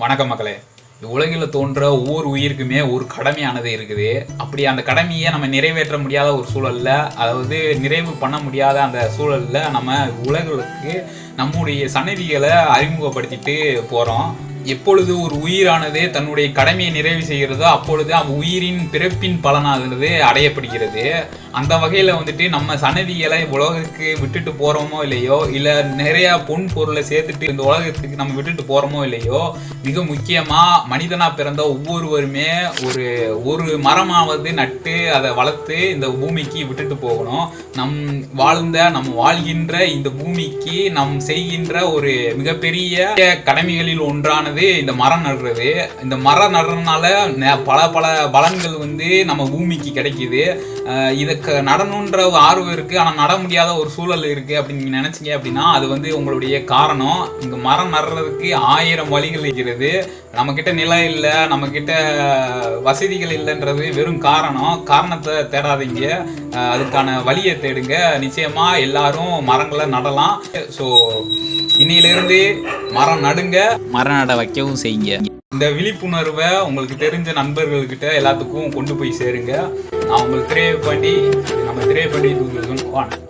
வணக்கம் மக்களே. உலகில் தோன்ற ஒவ்வொரு உயிருக்குமே ஒரு கடமையானது இருக்குது. அப்படி அந்த கடமையை நம்ம நிறைவேற்ற முடியாத ஒரு சூழல்ல, அதாவது நிறைவு பண்ண முடியாத அந்த சூழல்ல நம்ம உலகளுக்கு நம்முடைய சன்னதிகளை அறிமுகப்படுத்திட்டு போறோம். எப்பொழுது ஒரு உயிரானது தன்னுடைய கடமையை நிறைவு செய்கிறதோ அப்பொழுது உயிரின் பிறப்பின் பலனானது அடையப்படுகிறது. அந்த வகையில் வந்துட்டு நம்ம சன்னதிகளை உலகத்துக்கு விட்டுட்டு போகிறோமோ இல்லையோ, இல்லை நிறையா பொன் பொருளை சேர்த்துட்டு இந்த உலகத்துக்கு நம்ம விட்டுட்டு போகிறோமோ இல்லையோ, மிக முக்கியமாக மனிதனாக பிறந்த ஒவ்வொருவருமே ஒரு மரமாவது நட்டு அதை வளர்த்து இந்த பூமிக்கு விட்டுட்டு போகணும். நம்ம வாழ்கின்ற இந்த பூமிக்கு நம் செய்கின்ற ஒரு மிகப்பெரிய கடமைகளில் ஒன்றான இந்த மரம் நடுறது. இந்த மரம் நடுறதுனால பல பல பலன்கள் நம்ம பூமிக்கு கிடைக்குது. இதுக்கு நடணுன்ற ஆர்வம் இருக்கு, ஆனா நட முடியாத ஒரு சூழல் இருக்கு அப்படின்னு நீங்க நினைச்சீங்க அப்படின்னா அது உங்களுடைய காரணம். இங்க மரம் நடுறதுக்கு 1000 வழிகள் இருக்கிறது. நம்ம கிட்ட நிலம் இல்லை, நம்ம கிட்ட வசதிகள் இல்லைன்றது வெறும் காரணத்தை தேடாதீங்க, அதுக்கான வழியை தேடுங்க. நிச்சயமா எல்லாரும் மரங்களை நடலாம். ஸோ இன்னையிலிருந்து மரம் நடுங்க, மரம் நட வைக்கவும் செய்யுங்க. இந்த விழிப்புணர்வை உங்களுக்கு தெரிஞ்ச நண்பர்கள்கிட்ட எல்லாத்துக்கும் கொண்டு போய் சேருங்க. நான் உங்களுக்கு திரையப்பாண்டி 2021